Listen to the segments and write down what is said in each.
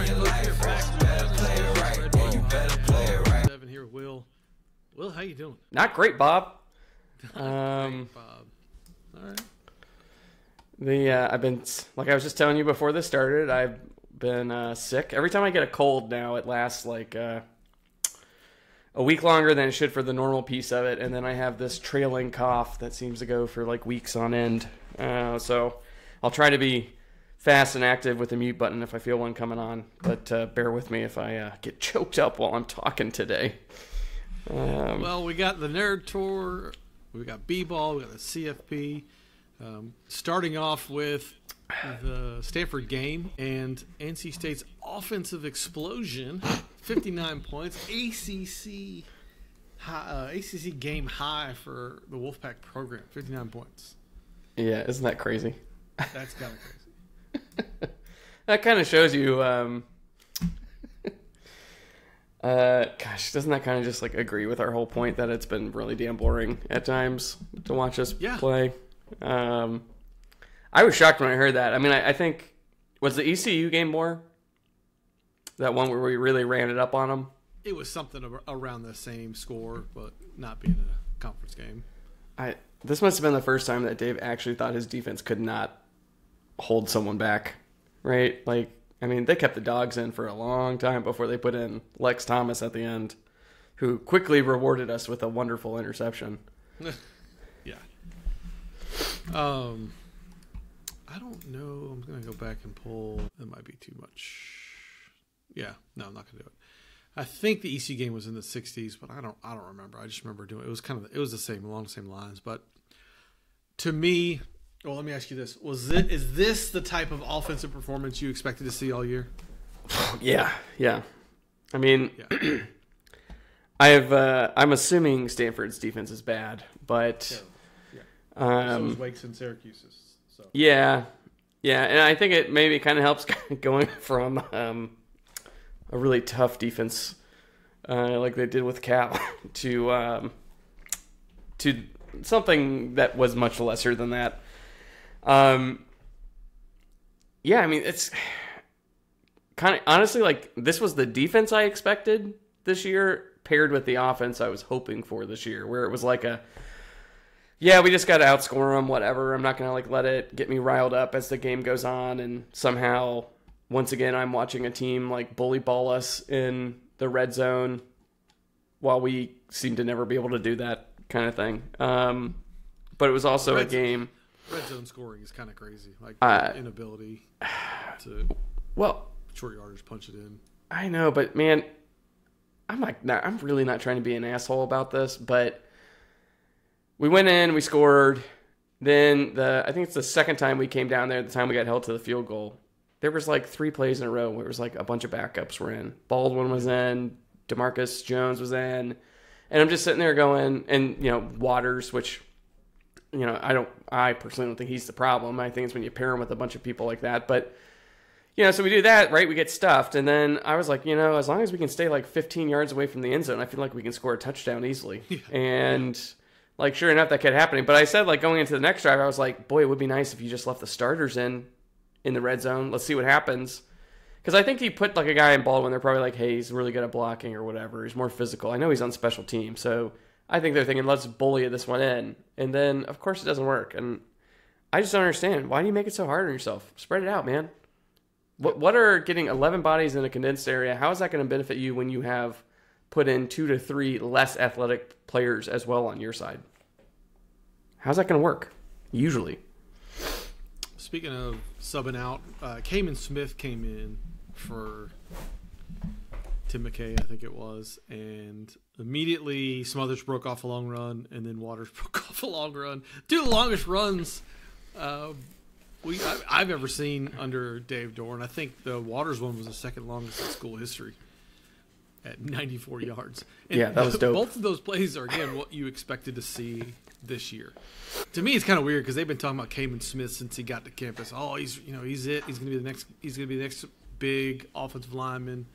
All right, folks, we're back. Devin here with Will. Will, how you doing? Not great, Bob. Great, Bob. All right. I've been, like I was just telling you before this started, I've been sick. Every time I get a cold now, it lasts like a week longer than it should for the normal piece of it, and then I have this trailing cough that seems to go for like weeks on end. So I'll try to be fast and active with the mute button if I feel one coming on, but bear with me if I get choked up while I'm talking today. Well, we got the Nerd Tour, we got B-Ball, we got the CFP. Starting off with the Stanford game and NC State's offensive explosion, 59 points, ACC game high for the Wolfpack program, 59 points. Yeah, isn't that crazy? That's kind of crazy. That kind of shows you, gosh, doesn't that kind of just like agree with our whole point that it's been really damn boring at times to watch us play? I was shocked when I heard that. I mean, I think, was the ECU game more? That one where we really ran it up on them? It was something around the same score, but not being a conference game. This must have been the first time that Dave actually thought his defense could not hold someone back, right? Like, I mean, they kept the dogs in for a long time before they put in Lex Thomas at the end, who quickly rewarded us with a wonderful interception. Yeah. I don't know. I'm going to go back and pull. That might be too much. Yeah. No, I'm not going to do it. I think the ECU game was in the 60s, but I don't remember. I just remember doing it. It was the same, along the same lines. But to me, well, let me ask you this. Is this the type of offensive performance you expected to see all year? Yeah. I mean, I'm assuming Stanford's defense is bad, but so is Wake's and Syracuse's. So. Yeah, and I think it maybe kind of helps going from a really tough defense like they did with Cal to something that was much lesser than that. Yeah, I mean, it's kind of honestly like this was the defense I expected this year paired with the offense I was hoping for this year, where it was like we just got to outscore them, whatever. I'm not going to like let it get me riled up as the game goes on. And somehow, once again, I'm watching a team like bully ball us in the red zone while we seem to never be able to do that kind of thing. But it was also a game. Red zone scoring is kind of crazy. Like inability to short yardage punch it in. I know, but man, I'm really not trying to be an asshole about this, but we went in, we scored. Then I think it's the second time we came down there, the time we got held to the field goal. There was like 3 plays in a row where it was like a bunch of backups were in. Baldwin was in, DeMarcus Jones was in. And I'm just sitting there going, and Waters, which, I personally don't think he's the problem. I think it's when you pair him with a bunch of people like that. But, so we do that, right? We get stuffed. And then I was like, as long as we can stay like 15 yards away from the end zone, I feel like we can score a touchdown easily. Yeah. And like, sure enough, that kept happening. But I said, like, going into the next drive, I was like, boy, it would be nice if you just left the starters in the red zone. Let's see what happens. Because I think he put, like, a guy in Baldwin. They're probably like, hey, he's really good at blocking or whatever. He's more physical. I know he's on special teams. So I think they're thinking, let's bully this one in. And then, of course, it doesn't work. And I just don't understand. Why do you make it so hard on yourself? Spread it out, man. What are getting 11 bodies in a condensed area? How is that going to benefit you when you have put in 2 to 3 less athletic players as well on your side? How's that going to work? Usually. Speaking of subbing out, Kamen Smith came in for Tim McKay, I think it was, and immediately Smothers broke off a long run, and then Waters broke off a long run. 2 of the longest runs I've ever seen under Dave Dorn. I think the Waters one was the second longest in school history at 94 yards. And yeah, that was dope. Both of those plays are, again, what you expected to see this year. To me, it's kind of weird because they've been talking about Kamen Smith since he got to campus. Oh, he's it. He's going to be the next big offensive lineman,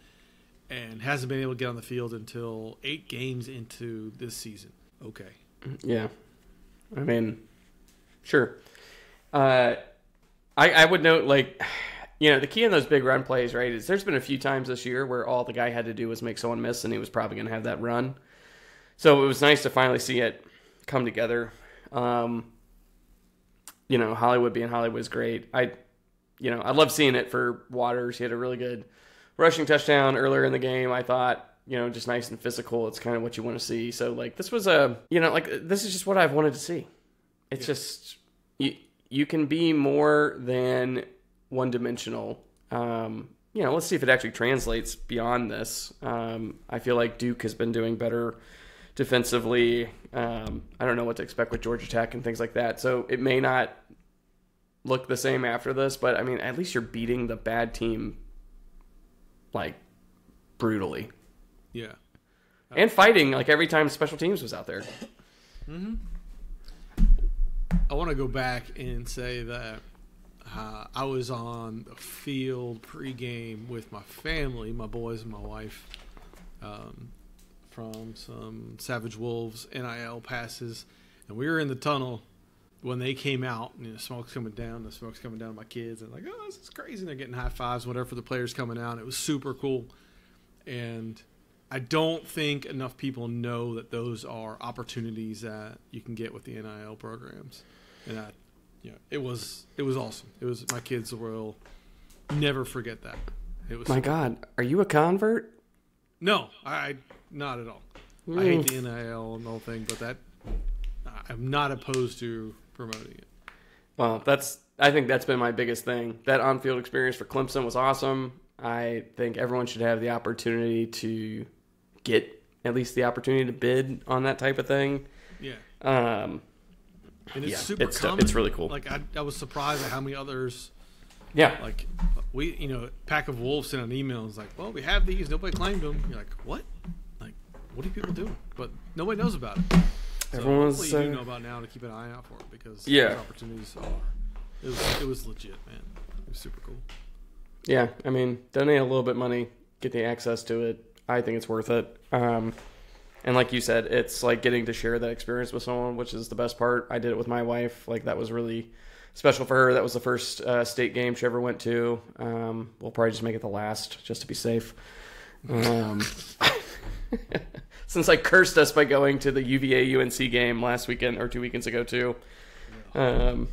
and hasn't been able to get on the field until 8 games into this season. Okay. Yeah. I mean, sure. I would note, like, the key in those big run plays, right, is there's been a few times this year where all the guy had to do was make someone miss, and he was probably going to have that run. So it was nice to finally see it come together. Hollywood being Hollywood is great. I love seeing it for Waters. He had a really good rushing touchdown earlier in the game, I thought. Just nice and physical. It's kind of what you want to see. So, this was this is just what I've wanted to see. It's just, you can be more than one-dimensional. Let's see if it actually translates beyond this. I feel like Duke has been doing better defensively. I don't know what to expect with Georgia Tech and things like that. So, it may not look the same after this, but, at least you're beating the bad team, brutally. Yeah. And fighting, every time special teams was out there. Mm-hmm. I want to go back and say that I was on the field pregame with my family, my boys and my wife, from some Savage Wolves NIL passes. And we were in the tunnel when they came out, and the smoke's coming down to my kids. And oh, this is crazy. And they're getting high fives, whatever, for the players coming out. It was super cool. And I don't think enough people know that those are opportunities that you can get with the NIL programs. And it was awesome. My kids will never forget that. It was. My God, are you a convert? No, I not at all. I hate the NIL and the whole thing, but I'm not opposed to promoting it. Well, I think that's been my biggest thing. That on-field experience for Clemson was awesome. I think everyone should have the opportunity to get at least the opportunity to bid on that type of thing. Yeah. And it's super common. It's really cool. I was surprised at how many others. Yeah. Pack of Wolves sent an email and was like, well, we have these. Nobody claimed them. You're like, what? What are people doing? But nobody knows about it. So hopefully you do know about now to keep an eye out for it, because those opportunities are. It was legit, man. It was super cool. Yeah, donate a little bit of money, get the access to it. I think it's worth it. And like you said, it's getting to share that experience with someone, which is the best part. I did it with my wife. That was really special for her. That was the first state game she ever went to. We'll probably just make it the last, just to be safe. Since cursed us by going to the UVA UNC game last weekend or 2 weekends ago too. I'm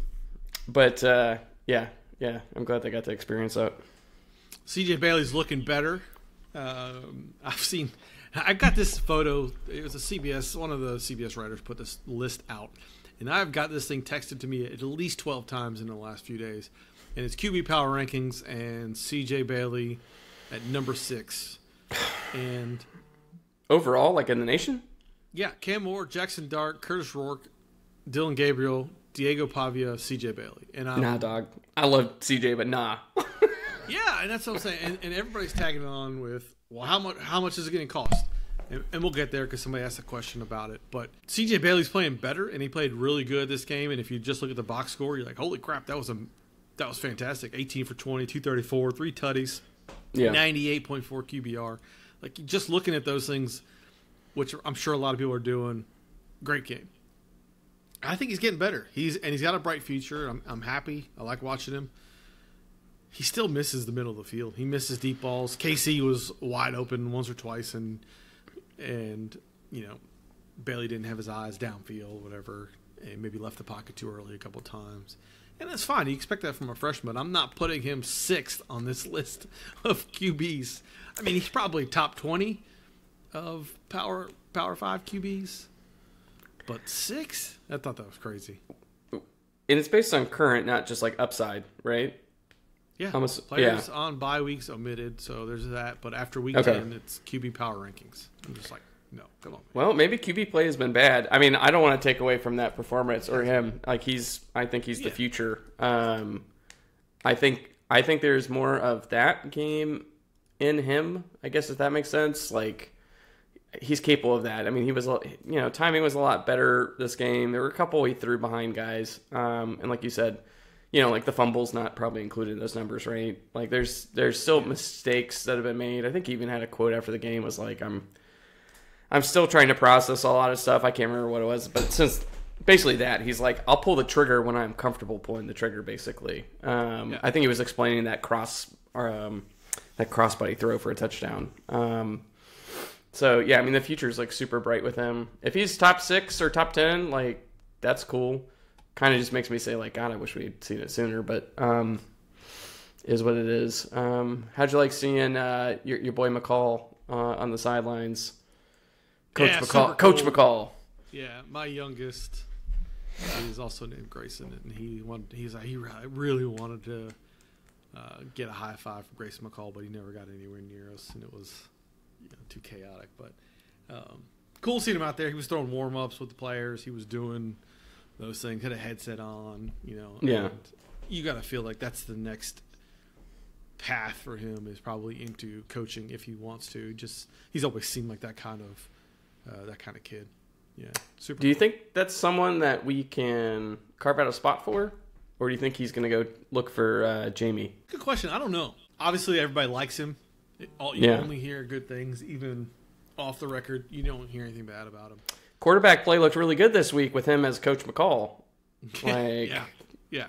glad they got to experience that. CJ Bailey's looking better. I got this photo. It was one of the CBS writers put this list out, and I've got this thing texted to me at least 12 times in the last few days, and it's QB Power Rankings and CJ Bailey at number 6, and overall, in the nation. Yeah, Cam Moore, Jackson Dart, Curtis Rourke, Dylan Gabriel, Diego Pavia, CJ Bailey, and nah, dog. I love CJ, but nah. Yeah, and that's what I'm saying. And everybody's tagging on with, well, how much is it going to cost? And we'll get there because somebody asked a question about it. But CJ Bailey's playing better, and he played really good this game. And if you just look at the box score, you're like, holy crap, that was fantastic. 18 for 20, 234, 3 tutties, 98.4 QBR. Just looking at those things, which I'm sure a lot of people are doing, great game. I think he's getting better. He's got a bright future. I'm happy. I like watching him. He still misses the middle of the field. He misses deep balls. KC was wide open once or twice, and Bailey didn't have his eyes downfield, whatever, and maybe left the pocket too early a couple of times. And that's fine. You expect that from a freshman. I'm not putting him 6th on this list of QBs. He's probably top 20 of Power 5 QBs. But 6? I thought that was crazy. And it's based on current, not just upside, right? Yeah. Players on bye weeks omitted, so there's that. But after week 10, it's QB Power Rankings. I'm just no, come on. Man. Well, maybe QB play has been bad. I don't want to take away from that performance or him. I think he's the future. I think there's more of that game in him, I guess, if that makes sense. He's capable of that. He was, timing was a lot better this game. There were a couple he threw behind guys. And like you said, the fumble's not probably included in those numbers, right? There's still mistakes that have been made. I think he even had a quote after the game was I'm still trying to process a lot of stuff. I can't remember what it was, but since basically that. He's like, I'll pull the trigger when I'm comfortable pulling the trigger, basically. I think he was explaining that crossbody throw for a touchdown. So, yeah, I mean, the future's, like, super bright with him. If he's top 6 or top 10, like, that's cool. Kind of just makes me say, like, God, I wish we had seen it sooner, but is what it is. How'd you like seeing your boy McCall on the sidelines? Coach McCall. Coach McCall. Yeah, my youngest is also named Grayson, and he really wanted to get a high five from Grayson McCall, but he never got anywhere near us, and it was too chaotic. But cool seeing him out there. He was throwing warm ups with the players. He was doing those things. Had a headset on, Yeah. And you got to feel like that's the next path for him, is probably into coaching if he wants to. He's always seemed like that kind of kid. Yeah, super. Do you think that's someone that we can carve out a spot for, or do you think he's going to go look for Jamie? Good question. I don't know. Obviously, everybody likes him. You only hear good things, even off the record. You don't hear anything bad about him. Quarterback play looked really good this week with him as Coach McCall. Yeah.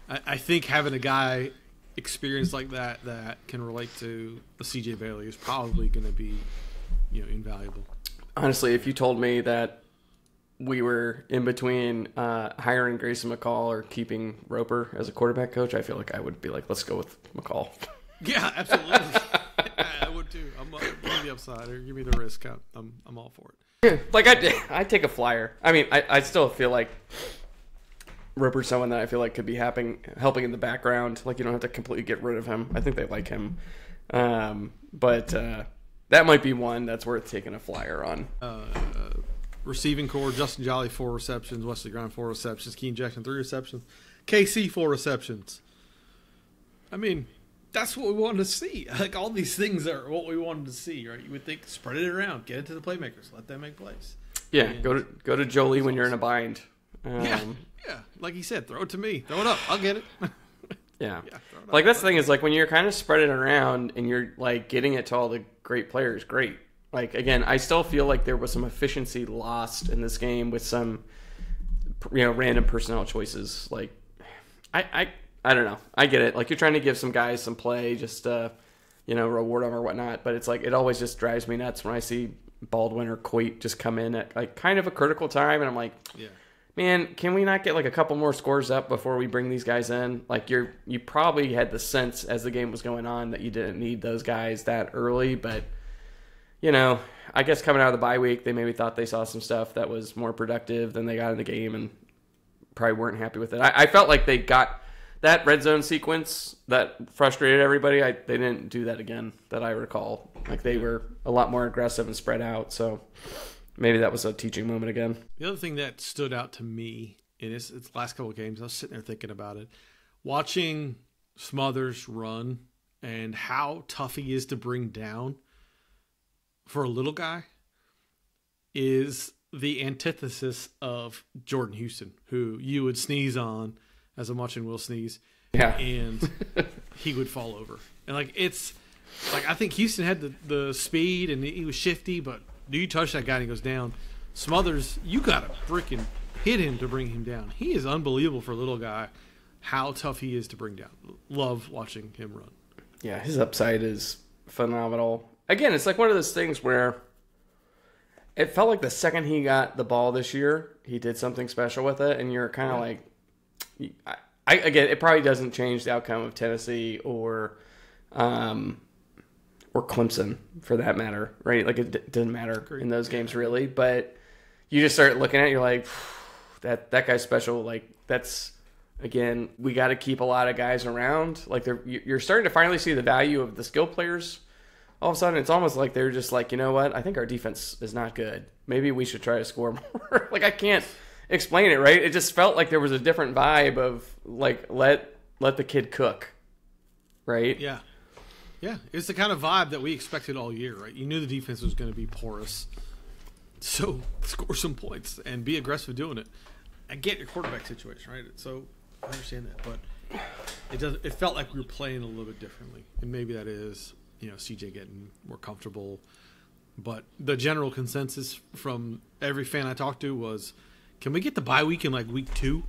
I think having a guy experienced like that can relate to the CJ Bailey is probably going to be, invaluable. Honestly, if you told me that we were in between hiring Grayson McCall or keeping Roper as a quarterback coach, I feel like I would be like, let's go with McCall. Yeah, absolutely. I would too. Give me the upside or give me the risk. I'm all for it. Yeah, like I take a flyer. I mean, I still feel like Roper's someone that I feel like could be helping in the background. Like, you don't have to completely get rid of him. I think they like him. But that might be one that's worth taking a flyer on. Receiving core, Justin Jolly 4 receptions, Wesley Grind 4 receptions, Keen Jackson 3 receptions, KC 4 receptions. I mean, that's what we wanted to see. Like, all these things are what we wanted to see, right? You would think, spread it around, get it to the playmakers, let them make plays. Yeah, and go to Jolie when you're in a bind. Yeah, like he said, throw it to me, throw it up, I'll get it. Yeah, like that's the thing is, like, when you're kind of spreading it around and you're like getting it to all the great players, great. Like, again, I still feel like there was some efficiency lost in this game with some, random personnel choices. Like, I don't know. I get it. Like, you're trying to give some guys some play, just reward them or whatnot. But it's like, it always just drives me nuts when I see Baldwin or Coit just come in at like kind of a critical time, and I'm like, yeah. Man, can we not get like a couple more scores up before we bring these guys in? Like, you probably had the sense as the game was going on that you didn't need those guys that early, but I guess coming out of the bye week, they maybe thought they saw some stuff that was more productive than they got in the game and probably weren't happy with it. I felt like they got that red zone sequence that frustrated everybody. They didn't do that again that I recall. Like, they were a lot more aggressive and spread out, so maybe that was a teaching moment again. The other thing that stood out to me in its last couple of games, I was sitting there thinking about it, watching Smothers run and how tough he is to bring down for a little guy is the antithesis of Jordan Houston, who you would sneeze on as I'm watching Will sneeze, and he would fall over. And I think Houston had the speed and he was shifty, but do you touch that guy and he goes down? Smothers, you got to freaking hit him to bring him down. He is unbelievable for a little guy, how tough he is to bring down. Love watching him run. Yeah, his upside is phenomenal. Again, it's like one of those things where it felt like the second he got the ball this year, he did something special with it, and you're kind of like, again, it probably doesn't change the outcome of Tennessee or Clemson for that matter, right? Like, it didn't matter in those games really, but you just start looking at it, you're like, that guy's special. Like, that's, again, we got to keep a lot of guys around. Like, you're starting to finally see the value of the skill players. All of a sudden, it's almost like they're just like, you know what? I think our defense is not good. Maybe we should try to score more. Like, I can't explain it, right? It just felt like there was a different vibe of like, let the kid cook, right? Yeah. Yeah, it's the kind of vibe that we expected all year, right? You knew the defense was going to be porous. So score some points and be aggressive doing it. I get your quarterback situation, right? So I understand that, but it felt like we were playing a little bit differently. And maybe that is, CJ getting more comfortable. But the general consensus from every fan I talked to was can we get the bye week in like week 2?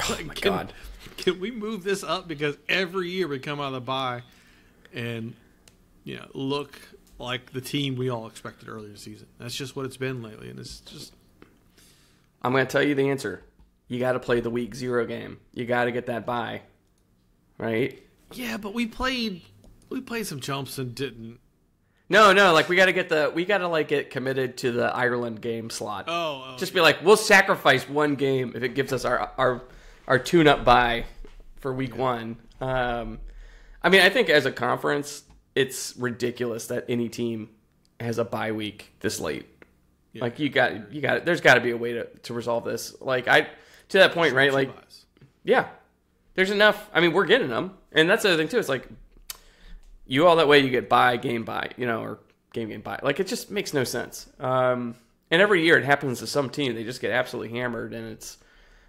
Oh my God. Can we move this up? Because every year we come out of the bye and, look like the team we all expected earlier this season. That's just what it's been lately. And it's just... I'm going to tell you the answer. You got to play the week 0 game. You got to get that bye. Right? Yeah, but we played some chumps and didn't. No, like we got to like get committed to the Ireland game slot. Just be like, we'll sacrifice one game if it gives us our tune-up bye for week 1. I mean, I think as a conference, it's ridiculous that any team has a bye week this late. Yeah. Like you got there's got to be a way to resolve this. Like to that point, right? Like, yeah, there's enough. I mean, we're getting them, and that's the other thing too. It's like you all that way you get game bye, or game bye. Like it just makes no sense. And every year it happens to some team. They just get absolutely hammered, and it's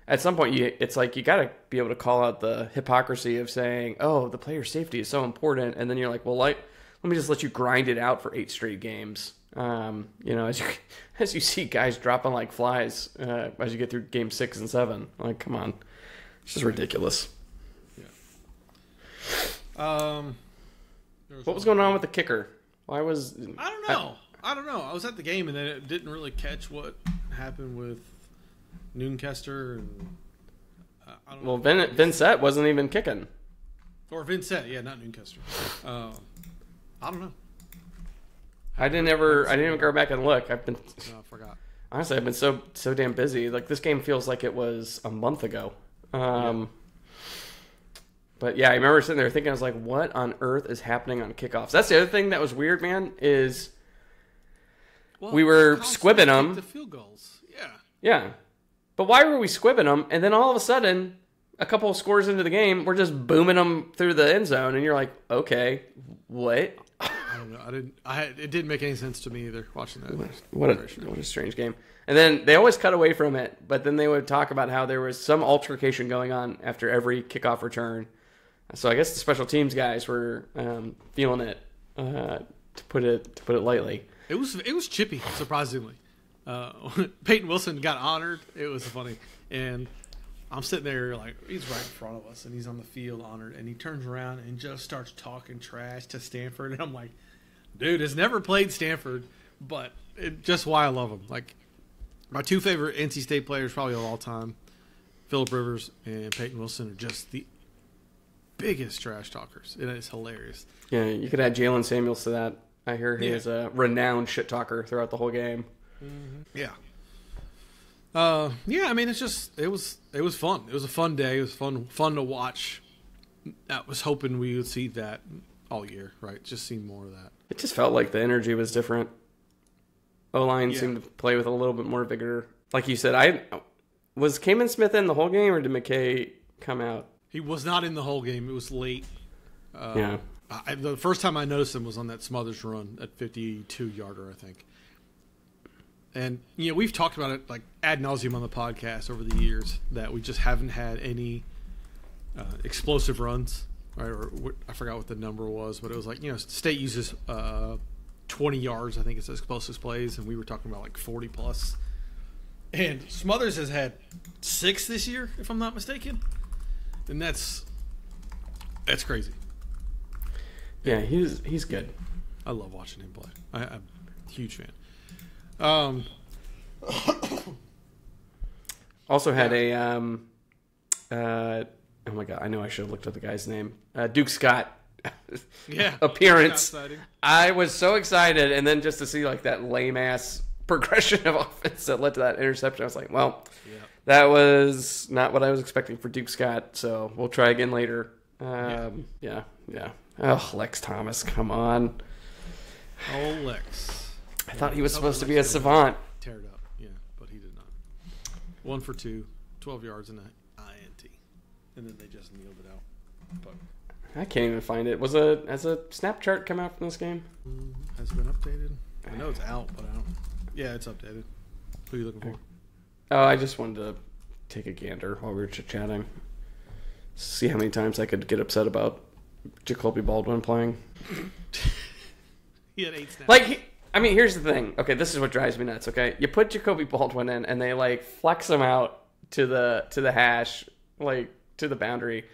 at some point it's like you got to be able to call out the hypocrisy of saying, "Oh, the player safety is so important," and then you're like, "Well, let me just let you grind it out for 8 straight games." As you see guys dropping like flies as you get through game 6 and 7. Like, come on, it's just ridiculous. Yeah. What was going on with the kicker? Why was I don't know. I was at the game and then it didn't really catch what happened with Noonkester and I don't know. Well, Vincent wasn't even kicking. Or Vincent, yeah, not Noonkester. I don't know. I didn't even go back and look. I forgot. Honestly, I've been so damn busy. Like this game feels like it was a month ago. But yeah, I remember sitting there thinking, I was like, what on earth is happening on kickoffs? That's the other thing that was weird, man, is we were squibbing them. The field goals. Yeah. Yeah. But why were we squibbing them? And then all of a sudden, a couple of scores into the game, we're just booming them through the end zone. And you're like, okay, what? I don't know. It didn't make any sense to me either watching that. What a strange game. And then they always cut away from it, but then they would talk about how there was some altercation going on after every kickoff return. So I guess the special teams guys were feeling it, to put it lightly. It was chippy, surprisingly. Peyton Wilson got honored. It was funny, and I'm sitting there like he's right in front of us, and he's on the field honored, and he turns around and just starts talking trash to Stanford, and I'm like, dude, has never played Stanford, but just why I love him. Like my 2 favorite NC State players probably of all time, Phillip Rivers and Peyton Wilson, are just the biggest trash talkers. It is hilarious. Yeah, you could add Jalen Samuels to that. I hear he is a renowned shit talker throughout the whole game. Mm-hmm. Yeah. I mean, it was fun. It was a fun day. It was fun to watch. I was hoping we would see that all year, right? Just see more of that. It just felt like the energy was different. O-line seemed to play with a little bit more vigor. Like you said, was Kamen Smith in the whole game, or did McKay come out? He was not in the whole game. It was late. Yeah. The first time I noticed him was on that Smothers run at 52-yarder, I think. And, we've talked about it like ad nauseum on the podcast over the years that we just haven't had any explosive runs, right? Or I forgot what the number was, but it was like, State uses 20 yards, I think it's explosive plays, and we were talking about like 40 plus. And Smothers has had 6 this year, if I'm not mistaken. And that's crazy. Yeah, he's good. I love watching him play. I'm a huge fan. Also had a oh my god, I know I should have looked up the guy's name. Duke Scott appearance. I was so excited, and then just to see like that lame ass progression of offense that led to that interception, I was like, well, that was not what I was expecting for Duke Scott, so we'll try again later. Yeah. Oh, Lex Thomas, come on. Oh, Lex. I thought he was supposed to be a savant. Tear it up, but he did not. 1 for 2, 12 yards and an INT. And then they just kneeled it out. But I can't even find it. Has a snap chart come out from this game? Has it been updated? I know it's out, but I don't. Yeah, it's updated. Who are you looking for? Oh, I just wanted to take a gander while we were chit-chatting. See how many times I could get upset about Jacoby Baldwin playing. He had 8 snaps. I mean, here's the thing. Okay, this is what drives me nuts. Okay, you put Jacoby Baldwin in, and they like flex him out to the hash, like to the boundary,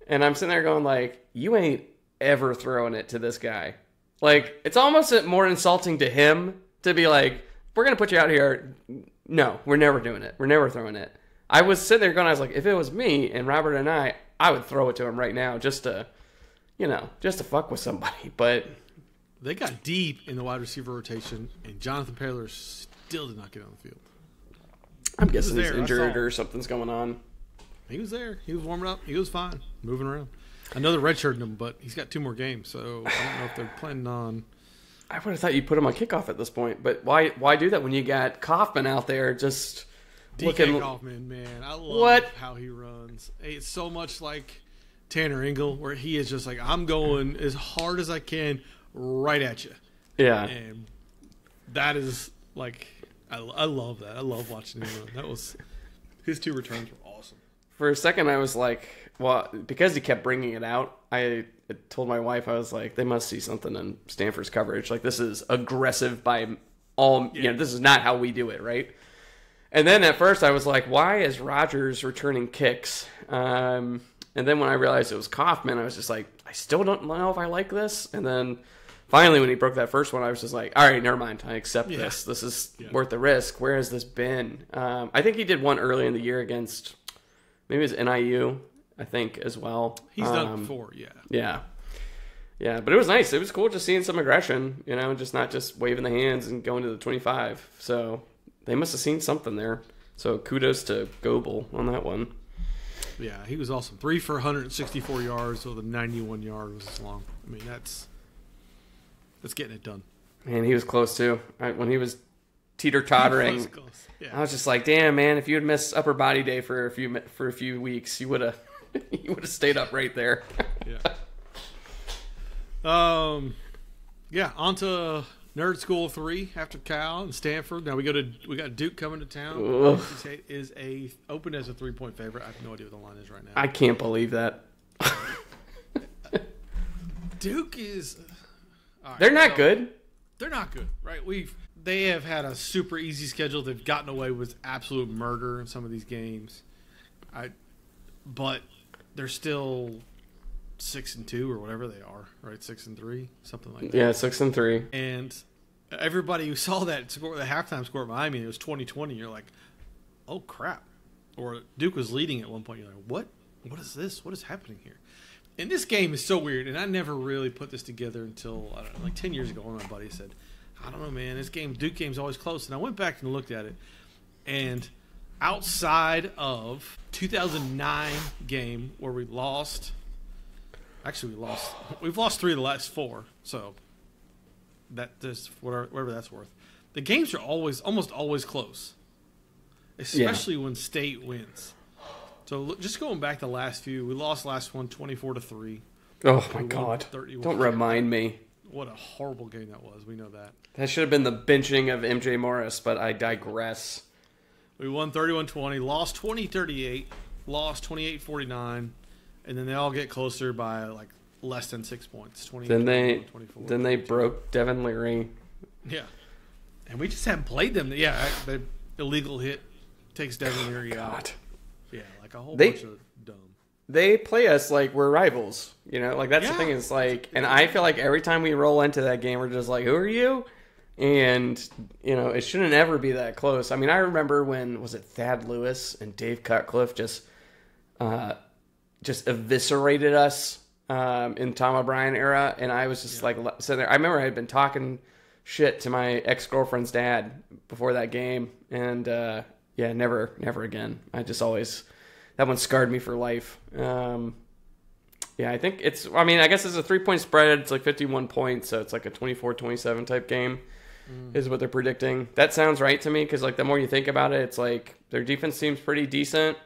and I'm sitting there going like, you ain't ever throwing it to this guy. Like, it's almost more insulting to him to be like, we're gonna put you out here. No, we're never doing it. We're never throwing it. I was sitting there going, I was like, if it was me and Robert and I would throw it to him right now just to, just to fuck with somebody. But they got deep in the wide receiver rotation, and Jonathan Taylor still did not get on the field. I'm guessing he's injured or something's going on. He was there. He was warming up. He was fine, moving around. I know they're redshirting him, but he's got 2 more games, so I don't know if they're planning on. I would have thought you'd put him on kickoff at this point, but why do that when you got Kaufman out there just DK Kaufman, man. I love how he runs. It's so much like Tanner Engel, where he is just like, I'm going as hard as I can right at you. Yeah. And that is like, I love that. I love watching him run. That was, his 2 returns were awesome. For a second, I was like, well, because he kept bringing it out, I told my wife, I was like, they must see something in Stanford's coverage. Like, this is aggressive by all, this is not how we do it, right? And then at first I was like, why is Rodgers returning kicks? And then when I realized it was Kaufman, I was just like, I still don't know if I like this. And then finally when he broke that first one, I was just like, all right, never mind. I accept this. This is worth the risk. Where has this been? I think he did one early in the year against, maybe it was NIU, I think, as well. He's done it before, Yeah. Yeah, but it was nice. It was cool just seeing some aggression, just not just waving the hands and going to the 25. So they must have seen something there. So kudos to Goebel on that one. Yeah, he was awesome. 3 for 164 yards, so the 91 yard was long. I mean, that's getting it done. Man, he was close too. When he was teeter-tottering, I was just like, damn, man, if you had missed upper body day for a few weeks, you would have stayed up right there. On to Nerd School 3 after Cal and Stanford. Now we got Duke coming to town. NC State is open as a 3-point favorite. I have no idea what the line is right now. I can't believe that. Duke is. Right, they're not good. They're not good, right? They have had a super easy schedule. They've gotten away with absolute murder in some of these games. But they're still 6-2 or whatever they are, right? 6-3, something like that. Yeah, 6-3. And everybody who saw that score, the halftime score behind me, it was 20-20. You're like, oh crap! Or Duke was leading at one point. You're like, what? What is this? What is happening here? And this game is so weird, and I never really put this together until, I don't know, like 10 years ago when my buddy said, I don't know, man, Duke game's always close. And I went back and looked at it, and outside of 2009 game where we've lost 3 of the last 4, so that's whatever that's worth. The games are almost always close, especially when State wins. So just going back the last few, we lost last one 24-3. Oh my God! Don't remind me. What a horrible game that was. We know that. That should have been the benching of MJ Morris, but I digress. We won 31-20, lost 20-38, lost 28-49, and then they all get closer by like less than 6 points. 20. Then they broke Devin Leary. Yeah, and we just haven't played them. Yeah, the illegal hit takes Devin Leary out. Yeah, like a whole bunch of dumb. They play us like we're rivals, Like that's the thing is like, and I feel like every time we roll into that game, we're just like, who are you? And it shouldn't ever be that close. I mean, I remember when was it Thad Lewis and Dave Cutcliffe just eviscerated us in Tom O'Brien era, and I was just like sitting there. I remember I had been talking shit to my ex-girlfriend's dad before that game, and never again. I just always, that one scarred me for life. I think I guess it's a 3-point spread. It's like 51 points, so it's like a 24-27 type game is what they're predicting. That sounds right to me because like the more you think about it, it's like their defense seems pretty decent.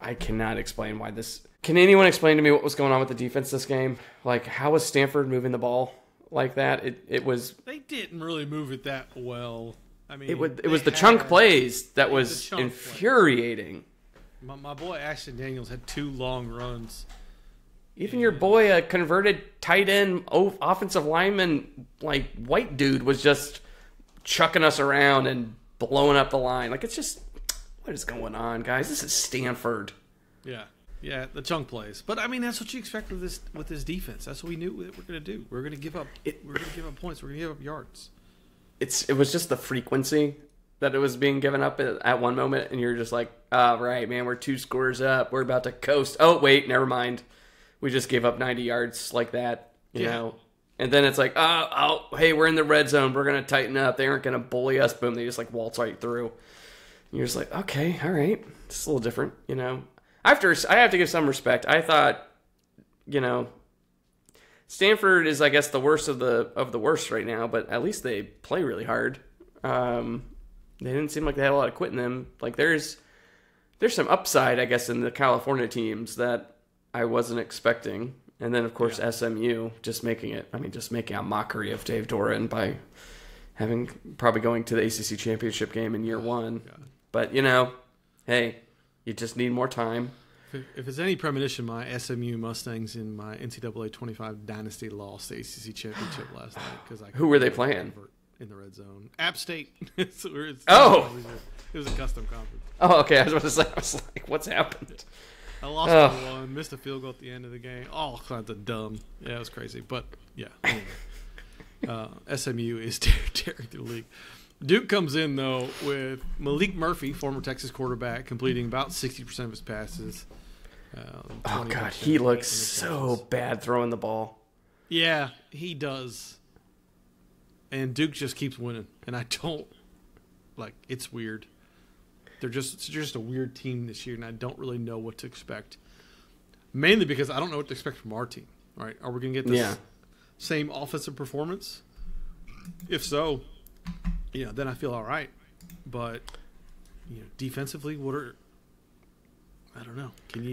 I cannot explain why this. Can anyone explain to me what was going on with the defense this game? Like, how was Stanford moving the ball like that? It was. They didn't really move it that well. I mean, it was the chunk plays that was infuriating. My boy Ashton Daniels had 2 long runs Even your boy, a converted tight end, offensive lineman, like white dude, was just chucking us around and blowing up the line. Like, it's just, what is going on, guys? This is Stanford. Yeah, the chunk plays. But I mean, that's what you expect with this defense. That's what we knew that we're going to do. We're going to give up. We're going to give up points. We're going to give up yards. It was just the frequency that it was being given up at one moment, and you're just like, oh, right, man, we're 2 scores up. We're about to coast. Oh, wait, never mind. We just gave up 90 yards like that, you know. And then it's like, oh, hey, we're in the red zone. We're going to tighten up. They aren't going to bully us. Boom, they just like waltz right through. And you're just like, okay, all right. It's a little different, you know. I have to give some respect. I thought, you know, Stanford is, I guess, the worst of the worst right now, but at least they play really hard. They didn't seem like they had a lot of quit in them. Like, there's some upside, I guess, in the California teams that I wasn't expecting. And then, of course, SMU just making a mockery of Dave Doran by probably going to the ACC championship game in year 1. But, you know, hey, you just need more time. If it's any premonition, my SMU Mustangs in my NCAA 25 Dynasty lost the ACC championship last night. Who were they playing? In the red zone. App State. It was a custom conference. Oh, okay. I was about to say, I was like, what's happened? I lost by 1, missed a field goal at the end of the game. All kinds of dumb. Yeah, it was crazy. But, yeah. Anyway. SMU is tearing through the league. Duke comes in, though, with Malik Murphy, former Texas quarterback, completing about 60% of his passes. Oh, God, he looks so bad throwing the ball. Yeah, he does. And Duke just keeps winning. And I don't, like, it's weird. It's just a weird team this year, and I don't really know what to expect. Mainly because I don't know what to expect from our team. Right? Are we going to get this same offensive performance? If so, then I feel all right. But, defensively, I don't know. Can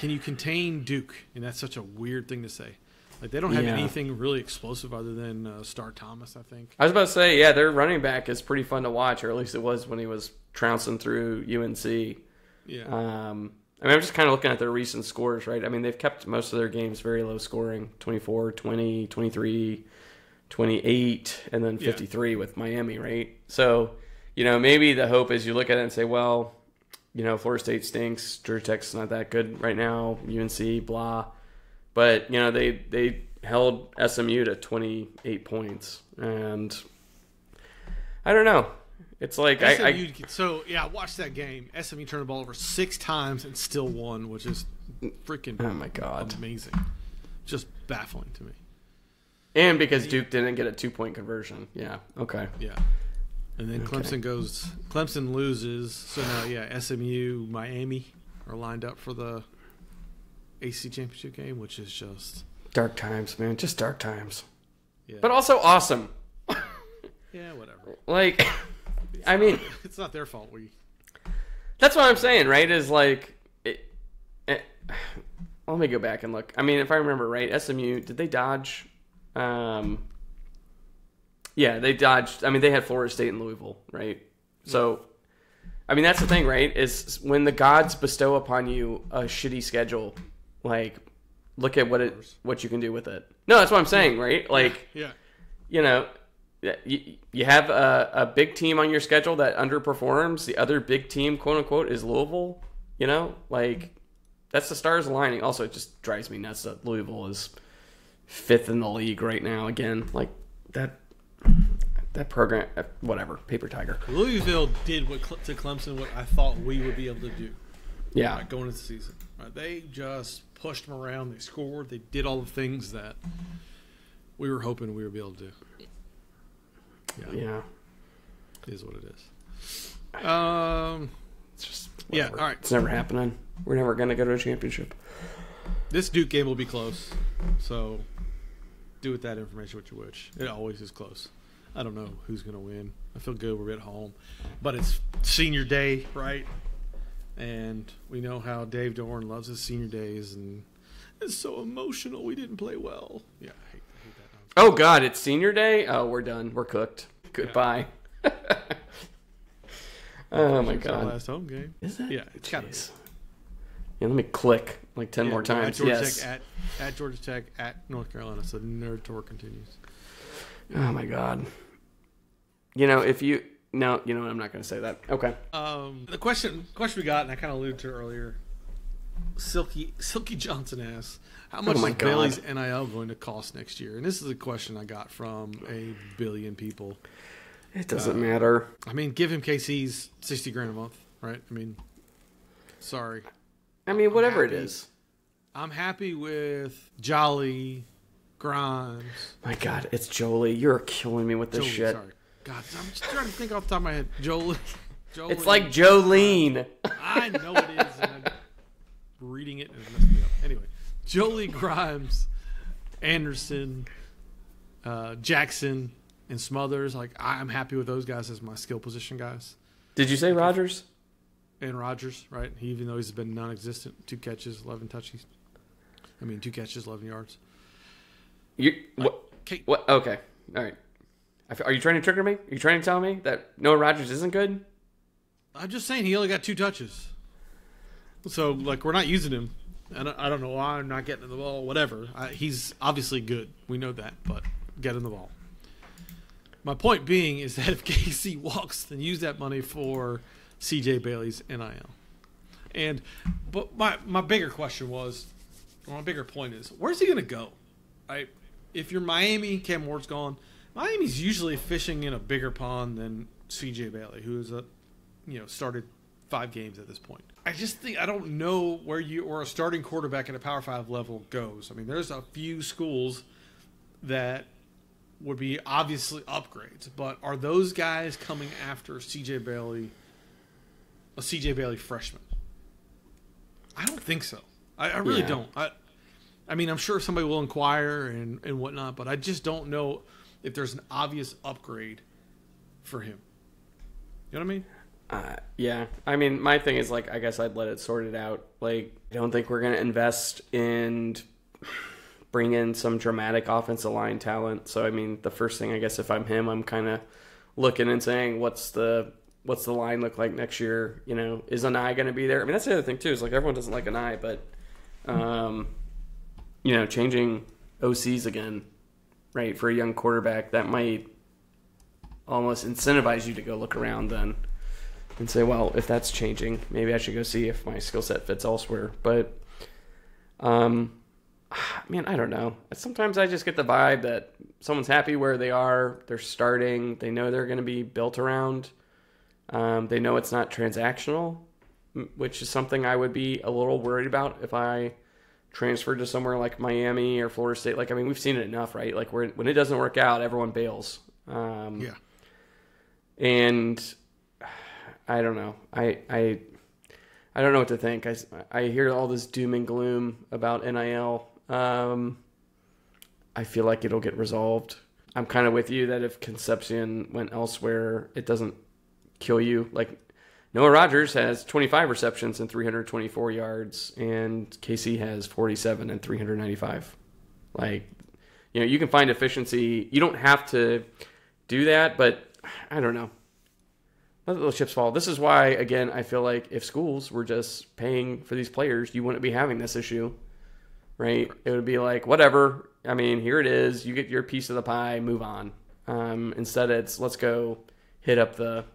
you contain Duke? And that's such a weird thing to say. Like, they don't have anything really explosive other than Star Thomas, I think. I was about to say, their running back is pretty fun to watch, or at least it was when he was trouncing through UNC. Yeah. I'm just kind of looking at their recent scores, right? I mean, they've kept most of their games very low scoring, 24, 20, 23, 28, and then 53 with Miami, right? So, maybe the hope is you look at it and say, well, Florida State stinks, Georgia Tech's not that good right now, UNC, blah. But, they held SMU to 28 points. And I don't know. It's like watch that game. SMU turned the ball over 6 times and still won, which is freaking my God, amazing. Just baffling to me. And because Duke didn't get a 2-point conversion. Yeah. Okay. Yeah. And then Clemson loses. So now, SMU, Miami are lined up for the ACC championship game, which is just dark times, man. Just dark times. Yeah. But also awesome. Yeah, whatever. Like, it's not their fault. That's what I'm saying, right? Is like, let me go back and look. I mean, if I remember right, SMU, did they dodge? They dodged. I mean, they had Florida State and Louisville, right? So, I mean, that's the thing, right? Is when the gods bestow upon you a shitty schedule, like, look at what you can do with it. No, that's what I'm saying, right? Like, you have a big team on your schedule that underperforms. The other big team, quote unquote, is Louisville. Like, that's the stars aligning. Also, it just drives me nuts that Louisville is 5th in the league right now. Again, like that program, whatever, paper tiger. Louisville did to Clemson what I thought we would be able to do. Yeah, going into the season. Right? They just pushed them around. They scored. They did all the things that we were hoping we would be able to do. Yeah. It is what it is. It's just whatever. All right. It's never happening. We're never going to go to a championship. This Duke game will be close, so do with that information what you wish. It always is close. I don't know who's going to win. I feel good we're at home, but it's senior day, right? And we know how Dave Doran loves his senior days, and it's so emotional. We didn't play well. Yeah, I hate that. Oh, God, it's senior day? Oh, we're done. We're cooked. Goodbye. Yeah. Oh, my God. Our last home game. Is it? Yeah, it's got to be. Yeah, let me click like 10 more times. At Georgia yes. Tech, at Georgia Tech, at North Carolina. So the nerd tour continues. Oh my God. You know, if you no, you know what? I'm not going to say that. Okay. The question we got, and I kind of alluded to it earlier. Silky Johnson asks, "How much is Bailey's NIL going to cost next year?" And this is a question I got from a billion people. It doesn't matter. I mean, give him KC's $60,000 a month, right? I mean, sorry. I mean, whatever it is. I'm happy with Jolly, Grimes. My God, it's Jolie. You're killing me with this shit. Sorry. God, I'm just trying to think off the top of my head. Jolie. It's like Jolene. I know it is. And I'm reading it and it messed me up. Anyway, Jolie, Grimes, Anderson, Jackson, and Smothers. Like, I'm happy with those guys as my skill position guys. Did you say Rogers? And Rogers, right? Even though he's been non-existent, 2 catches, 11 touches. 2 catches, 11 yards. What? Okay, all right. Are you trying to trigger me? Are you trying to tell me that Noah Rogers isn't good? I'm just saying he only got 2 touches. So, like, we're not using him. I don't know why I'm not getting the ball, whatever. He's obviously good. We know that, but get him the ball. My point being is that if KC walks, then use that money for CJ Bailey's NIL. But my bigger question was, or my bigger point is, where's he going to go? Right? If you're Miami, Cam Ward's gone. Miami's usually fishing in a bigger pond than CJ Bailey, who is started 5 games at this point. I just think I don't know where you or a starting quarterback at a Power 5 level goes. I mean, there's a few schools that would be obviously upgrades, but are those guys coming after CJ Bailey, a CJ Bailey freshman? I don't think so. I really don't. I mean, I'm sure somebody will inquire and whatnot, but I just don't know if there's an obvious upgrade for him. You know what I mean? Yeah. I mean, my thing is, like, I guess I'd let it sort it out. Like, I don't think we're going to invest in bring in some dramatic offensive line talent. So, I mean, the first thing, I guess, if I'm him, I'm kind of looking and saying, what's the line look like next year? You know, is Anai going to be there? I mean, that's the other thing, too, is, like, everyone doesn't like Anai, but, changing OCs again, right, for a young quarterback, that might almost incentivize you to go look around then and say, well, if that's changing, maybe I should go see if my skill set fits elsewhere. But, man, I don't know. Sometimes I just get the vibe that someone's happy where they are, they're starting, they know they're going to be built around, they know it's not transactional, which is something I would be a little worried about if I transferred to somewhere like Miami or Florida State. Like, I mean, we've seen it enough, right? Like, when it doesn't work out, everyone bails. Yeah. And I don't know. I don't know what to think. I hear all this doom and gloom about NIL. I feel like it'll get resolved. I'm kind of with you that if Concepcion went elsewhere, it doesn't kill you. Like, Noah Rogers has 25 receptions and 324 yards, and KC has 47 and 395. Like, you can find efficiency. You don't have to do that, but I don't know. Let the chips fall. This is why, again, I feel like if schools were just paying for these players, you wouldn't be having this issue, right? It would be like, whatever. I mean, here it is. You get your piece of the pie, move on. Instead, it's let's go hit up the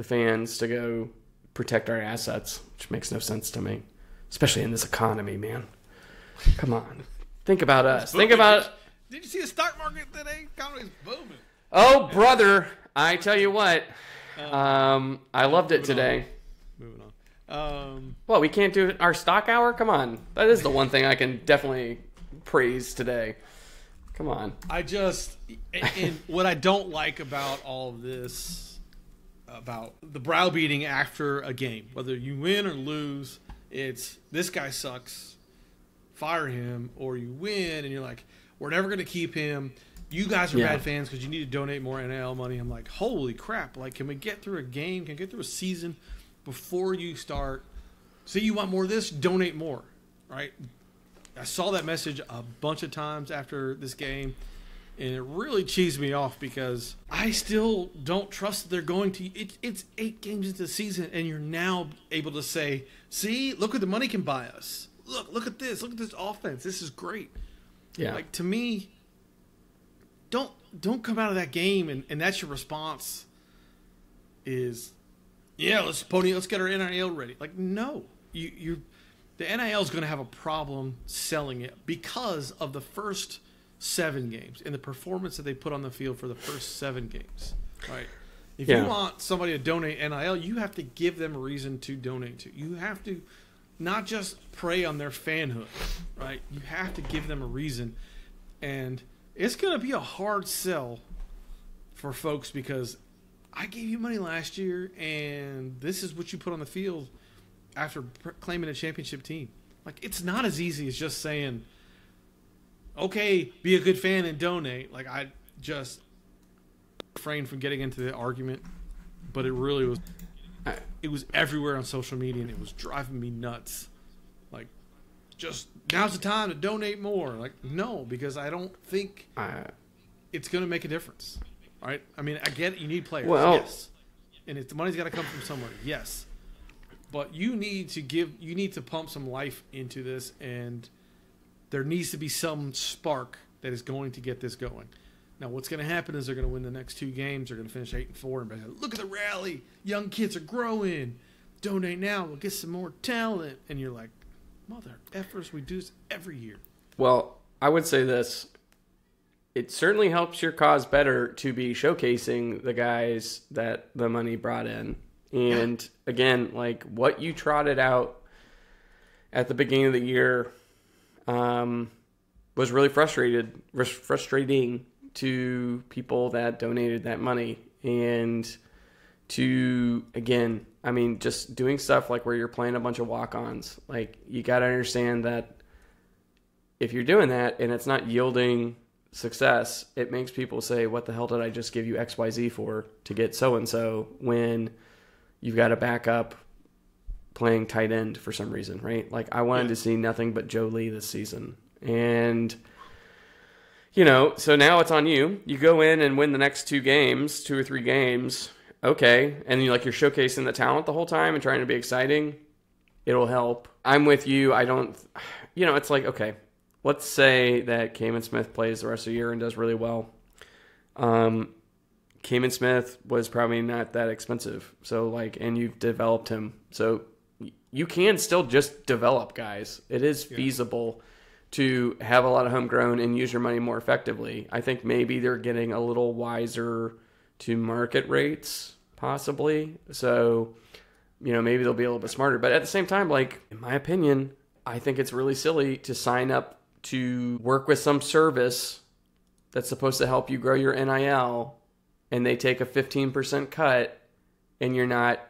fans to go protect our assets, which makes no sense to me, especially in this economy, man. Come on. Think about us. Think about... Did you see the stock market today? Economy's booming. Oh, brother. I tell you what. I loved it today. Moving on. Well, we can't do our stock hour? Come on. That is the one thing I can definitely praise today. Come on. And what I don't like about all of this, about the browbeating after a game, whether you win or lose, it's this guy sucks, fire him, or you win and you're like, we're never going to keep him. You guys are bad fans because you need to donate more NIL money. I'm like, holy crap. Like, can we get through a game? Can we get through a season before you start? Say you want more of this, donate more, right? I saw that message a bunch of times after this game. And it really cheesed me off because I still don't trust that they're going to. It's 8 games into the season, and you're now able to say, see, look what the money can buy us. Look at this. Look at this offense. This is great. Yeah. Like, to me, don't come out of that game, and that's your response is, yeah, let's get our NIL ready. Like, no. The NIL is going to have a problem selling it because of the first 7 games and the performance that they put on the field for the first 7 games. Right? If you want somebody to donate NIL, you have to give them a reason to donate to. You have to not just prey on their fanhood, right? You have to give them a reason. And it's going to be a hard sell for folks because I gave you money last year and this is what you put on the field after claiming a championship team. Like, it's not as easy as just saying, okay, be a good fan and donate. Like, I just refrained from getting into the argument, but it really was. It was everywhere on social media, and it was driving me nuts. Like, just now's the time to donate more. Like, no, because I don't think it's going to make a difference. All right? I mean, I get it. You need players, yes, and if the money's got to come from somewhere, yes. But you need to pump some life into this, and there needs to be some spark that is going to get this going. Now, what's going to happen is they're going to win the next 2 games. They're going to finish 8-4, and be like, look at the rally. Young kids are growing. Donate now. We'll get some more talent. And you're like, mother effers, we do this every year. Well, I would say this. It certainly helps your cause better to be showcasing the guys that the money brought in. And, again, like what you trotted out at the beginning of the year was really frustrating to people that donated that money. And to, again, I mean, just doing stuff like where you're playing a bunch of walk-ons. Like, you got to understand that if you're doing that and it's not yielding success, it makes people say, what the hell did I just give you XYZ for to get so-and-so when you've got a backup playing tight end for some reason, right? Like, I wanted to see nothing but Joe Lee this season. And, you know, so now it's on you. You go in and win the next 2 or 3 games. Okay. And you're showcasing the talent the whole time and trying to be exciting. It'll help. I'm with you. It's like, okay, let's say that Kamen Smith plays the rest of the year and does really well. Kamen Smith was probably not that expensive. So, and you've developed him. So you can still just develop guys. It is feasible to have a lot of homegrown and use your money more effectively. I think maybe they're getting a little wiser to market rates, possibly. So, maybe they'll be a little bit smarter. But at the same time, in my opinion, I think it's really silly to sign up to work with some service that's supposed to help you grow your NIL, and they take a 15% cut, and you're not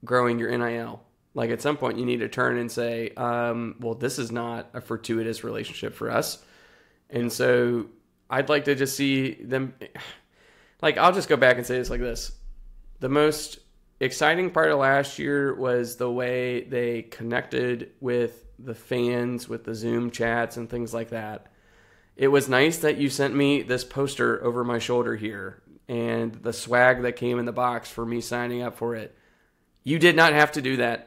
growing your NIL. At some point, you need to turn and say, well, this is not a fortuitous relationship for us. And so I'd like to just see them. I'll just go back and say this like this. The most exciting part of last year was the way they connected with the fans, with the Zoom chats and things like that. It was nice that you sent me this poster over my shoulder here and the swag that came in the box for me signing up for it. You did not have to do that.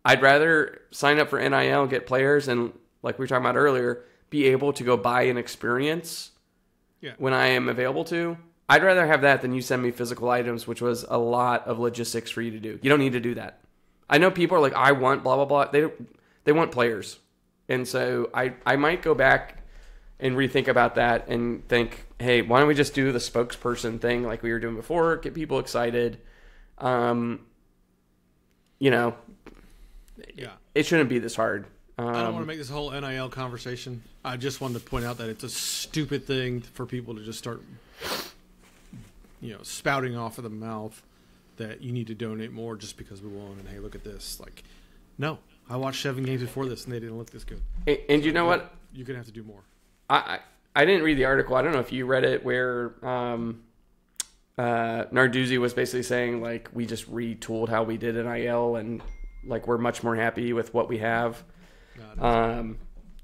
I'd rather sign up for NIL, get players, and like we were talking about earlier, be able to go buy an experience when I am available to. I'd rather have that than you send me physical items, which was a lot of logistics for you to do. You don't need to do that. I know people are like, I want blah, blah, blah. They want players. And so I might go back and rethink about that and think, hey, why don't we just do the spokesperson thing like we were doing before, get people excited. It shouldn't be this hard. I don't want to make this whole NIL conversation. I just wanted to point out that it's a stupid thing for people to just start, spouting off of the mouth that you need to donate more just because we won. And hey, look at this. No, I watched 7 games before this and they didn't look this good. And you know what? You're going to have to do more. I didn't read the article. I don't know if you read it where Narduzzi was basically saying we just retooled how we did NIL and we're much more happy with what we have.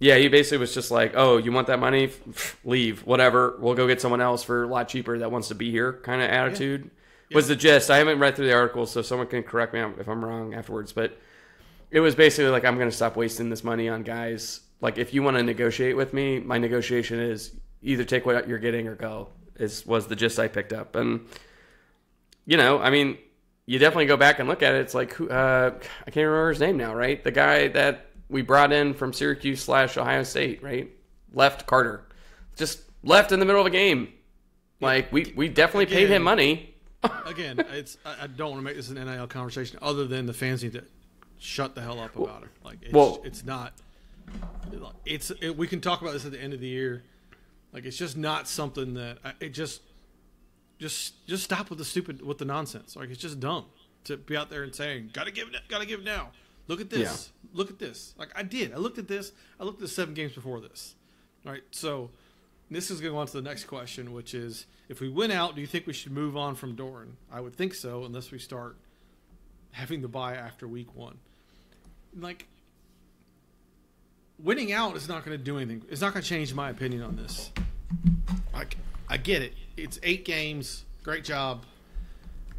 Yeah, he basically was just like, oh, you want that money? Leave. Whatever. We'll go get someone else for a lot cheaper that wants to be here kind of attitude. Yeah. Was the gist. I haven't read through the article, so someone can correct me if I'm wrong afterwards. But it was basically like, I'm going to stop wasting this money on guys. Like, if you want to negotiate with me, my negotiation is either take what you're getting or go, was the gist I picked up. And, I mean, you definitely go back and look at it. It's like, I can't remember his name now, right? The guy that we brought in from Syracuse/Ohio State, right? Left Carter. Just left in the middle of a game. Like, we definitely paid him money. Again, I don't want to make this an NIL conversation other than the fans need to shut the hell up about it. Like, it's not. We can talk about this at the end of the year. Like, it's just not something that just stop with the nonsense. Like, it's just dumb to be out there and saying, gotta give now. Look at this. Yeah. Look at this. Like, I did. I looked at this. I looked at the 7 games before this. All right. So this is going to go on to the next question, which is, if we win out, do you think we should move on from Doran? I would think so, unless we start having the bye after week 1. Like, winning out is not going to do anything. It's not going to change my opinion on this. Like, I get it. It's 8 games. Great job.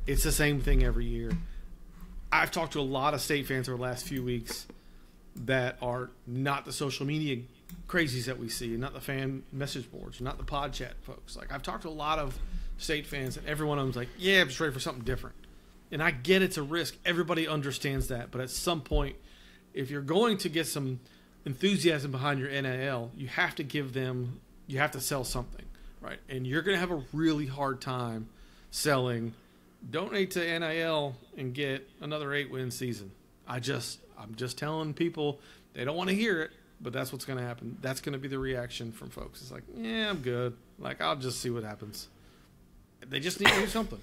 It's the same thing every year. I've talked to a lot of State fans over the last few weeks that are not the social media crazies that we see, and not the fan message boards, not the pod chat folks. Like, I've talked to a lot of State fans, and every one of them's like, yeah, I'm just ready for something different. And I get it's a risk. Everybody understands that. But at some point, if you're going to get some enthusiasm behind your NIL, you have to sell something, right? And you're going to have a really hard time selling donate to NIL and get another 8-win season. I'm just telling people, they don't want to hear it, but that's what's going to happen. That's going to be the reaction from folks. It's like, yeah, I'm good. Like, I'll just see what happens. They just need to do something.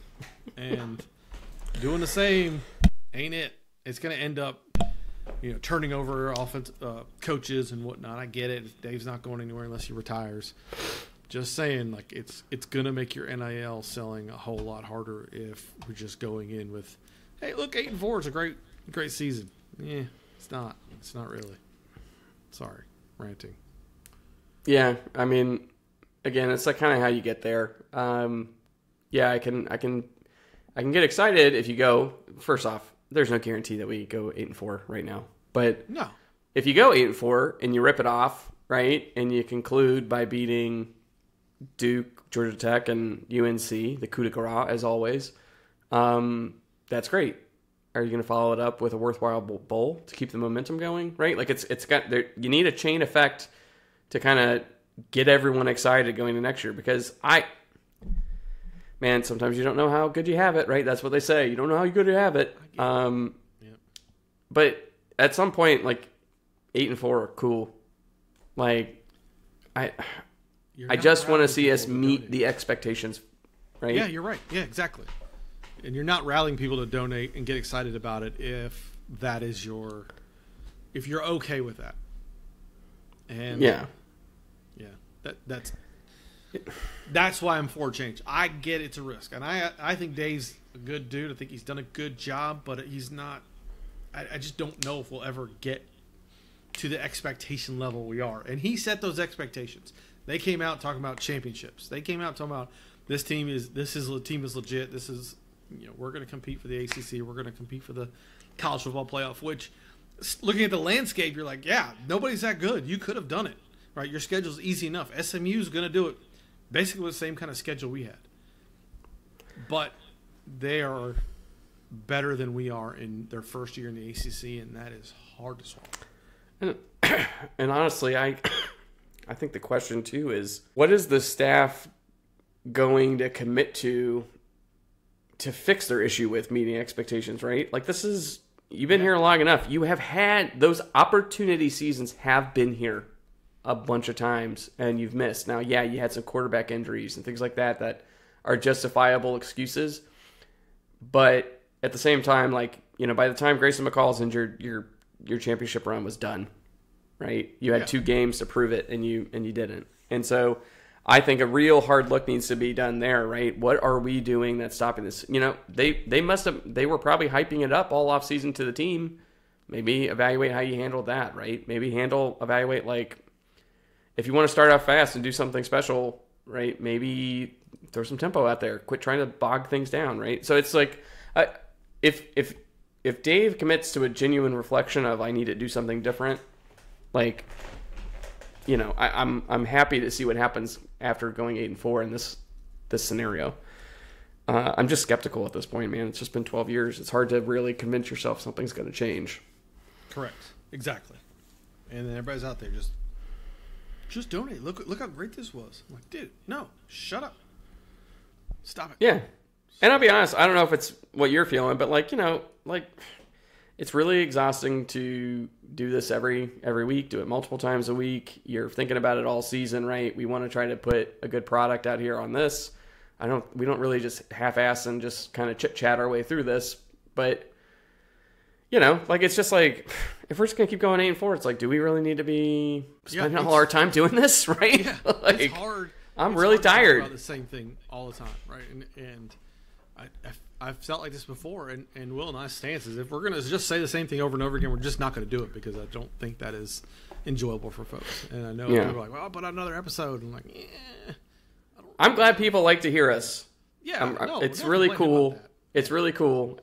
And doing the same ain't it. It's going to end up, turning over offense coaches and whatnot. I get it. Dave's not going anywhere unless he retires. Just saying, like, it's going to make your NIL selling a whole lot harder if we're just going in with, hey, look, 8-4 is a great season. Yeah, it's not. It's not really. Sorry, ranting. Yeah, I mean, again, it's like kind of how you get there. Yeah, I can get excited if you go. First off, there's no guarantee that we go 8-4 right now. But no, if you go 8-4 and you rip it off, right, and you conclude by beating Duke, Georgia Tech, and UNC, the coup de grace, as always, that's great. Are you going to follow it up with a worthwhile bowl to keep the momentum going? Right? Like, it's got there. You need a chain effect to kind of get everyone excited going to next year, because sometimes you don't know how good you have it. Right? That's what they say. You don't know how good you have it. But at some point, like, 8-4 are cool. Like, I just want to see us meet the expectations, right? Yeah, you're right. Yeah, exactly. And you're not rallying people to donate and get excited about it if that is if you're okay with that. And that's why I'm for change. I get it's a risk, and I think Dave's a good dude. I think he's done a good job, but he's not. I just don't know if we'll ever get to the expectation level we are. And he set those expectations. They came out talking about championships. They came out talking about this team is legit. This is, we're going to compete for the ACC. We're going to compete for the college football playoff, which, looking at the landscape, you're like, yeah, nobody's that good. You could have done it, right? Your schedule's easy enough. SMU's going to do it basically with the same kind of schedule we had. But they are better than we are in their first year in the ACC, and that is hard to swallow. And honestly, I think the question, too, is what is the staff going to commit to fix their issue with meeting expectations, right? Like, you've been here long enough. You have had those opportunity seasons have been here a bunch of times, and you've missed. Now, yeah, you had some quarterback injuries and things like that are justifiable excuses. But at the same time, like, by the time Grayson McCall's injured, your championship run was done. Right? You had 2 games to prove it, and you didn't. And so I think a real hard look needs to be done there, right? What are we doing that's stopping this? They were probably hyping it up all offseason to the team. Maybe evaluate how you handle that, right? Maybe evaluate, like, if you want to start off fast and do something special, right? Maybe throw some tempo out there. Quit trying to bog things down, right? So it's like, if Dave commits to a genuine reflection of I need to do something different, like, you know, I'm happy to see what happens after going 8-4 in this scenario. I'm just skeptical at this point, man. It's just been 12 years. It's hard to really convince yourself something's going to change. Correct. Exactly. And then everybody's out there just donate. Look how great this was. I'm like, dude, no, shut up. Stop it. Yeah. And I'll be honest, I don't know if it's what you're feeling, but like, you know, like it's really exhausting to do this every week, do it multiple times a week. You're thinking about it all season, right? We want to try to put a good product out here on this. We don't really just half-ass and just kind of chit-chat our way through this, but you know, like it's just like if we're just gonna keep going 8-4, it's like, do we really need to be spending all our time doing this, right? Yeah, like, it's hard. I'm it's really hard to talk tired about the same thing all the time, right? And I've felt like this before, and Will and I's stance is if we're gonna just say the same thing over and over again, we're just not gonna do it because I don't think that is enjoyable for folks. And I know people are like, well, I'll put out another episode. And I'm like, yeah. I'm glad people like to hear us. Yeah, it's really cool. It's really cool.